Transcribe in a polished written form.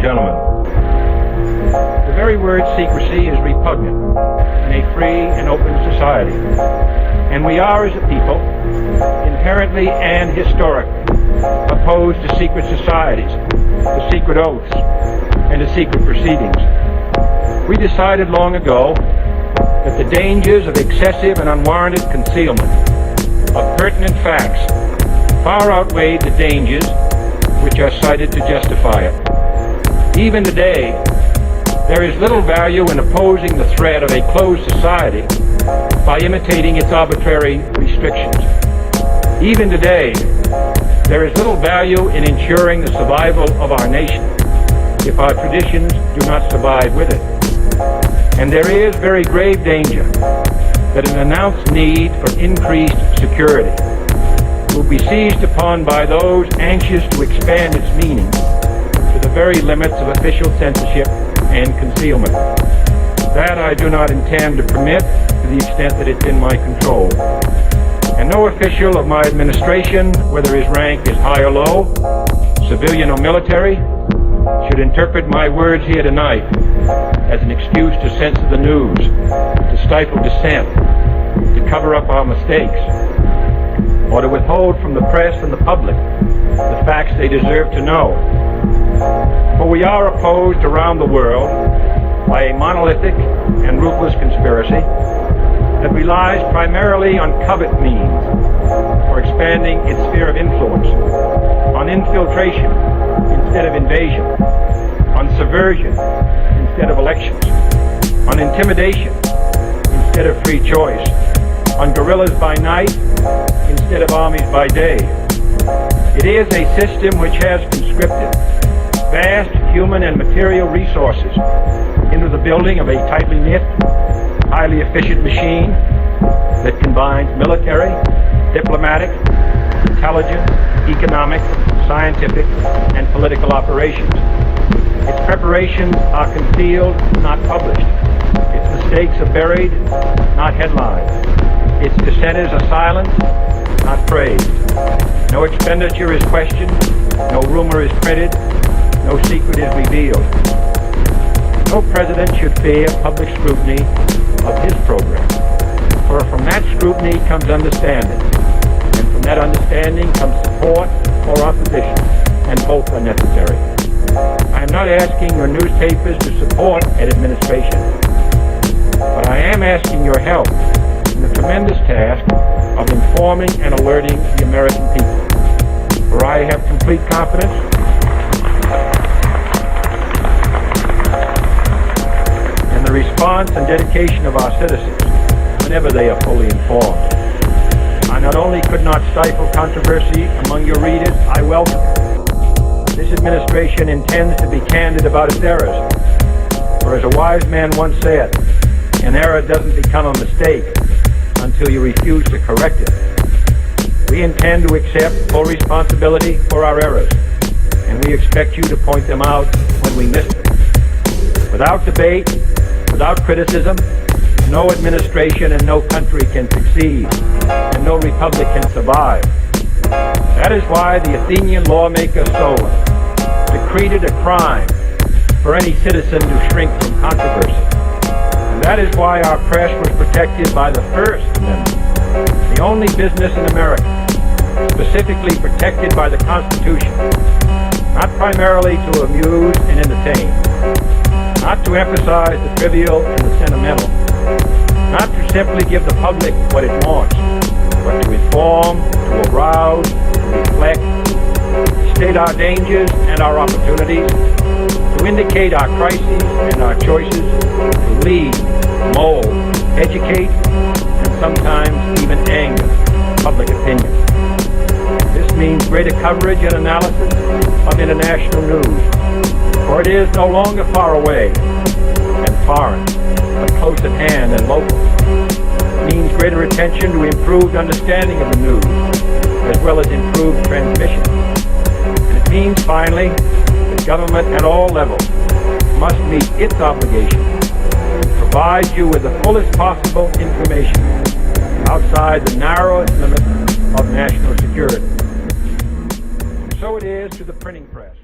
gentlemen. The very word secrecy is repugnant in a free and open society, and we are, as a people, inherently and historically opposed to secret societies, to secret oaths, and to secret proceedings. We decided long ago that the dangers of excessive and unwarranted concealment of pertinent facts far outweighed the dangers which are cited to justify it. Even today, there is little value in opposing the threat of a closed society by imitating its arbitrary restrictions. Even today, there is little value in ensuring the survival of our nation if our traditions do not survive with it. And there is very grave danger that an announced need for increased security will be seized upon by those anxious to expand its meaning to the very limits of official censorship and concealment. That I do not intend to permit to the extent that it's in my control. And no official of my administration, whether his rank is high or low, civilian or military, should interpret my words here tonight as an excuse to censor the news, to stifle dissent, to cover up our mistakes, or to withhold from the press and the public the facts they deserve to know. For we are opposed around the world by a monolithic and ruthless conspiracy that relies primarily on covert means for expanding its sphere of influence, on infiltration instead of invasion, on subversion instead of elections, on intimidation instead of free choice, on guerrillas by night instead of armies by day. It is a system which has conscripted vast human and material resources into the building of a tightly knit, highly efficient machine that combines military, diplomatic, intelligence, economic, scientific, and political operations. Its preparations are concealed, not published. Its mistakes are buried, not headlined. Its dissenters are silenced, not praised. No expenditure is questioned, no rumor is printed, no secret is revealed. No president should fear public scrutiny of his program, for from that scrutiny comes understanding, and from that understanding comes support or opposition, and both are necessary. I am not asking your newspapers to support an administration, but I am asking your help in the tremendous task of informing and alerting the American people, for I have complete confidence in the response and dedication of our citizens whenever they are fully informed. I not only could not stifle controversy among your readers, I welcome it. This administration intends to be candid about its errors, for as a wise man once said, an error doesn't become a mistake until you refuse to correct it. We intend to accept full responsibility for our errors, and we expect you to point them out when we miss them. Without debate, without criticism, no administration and no country can succeed, and no republic can survive. That is why the Athenian lawmaker Solon decreed it a crime for any citizen to shrink from controversy. And that is why our press was protected by the First Amendment, the only business in America specifically protected by the Constitution, not primarily to amuse and entertain, not to emphasize the trivial and the sentimental, not to simply give the public what it wants, but to inform, to arouse, to reflect, to state our dangers and our opportunities, to indicate our crises and our choices, to lead, mold, educate, and sometimes even anger public opinion. This means greater coverage and analysis of international news, for it is no longer far away and foreign, but close at hand and local. It means greater attention to improved understanding of the news, as well as improved transmission. And it means, finally, that government at all levels must meet its obligation to provide you with the fullest possible information outside the narrowest limits of national security. And so it is to the printing press.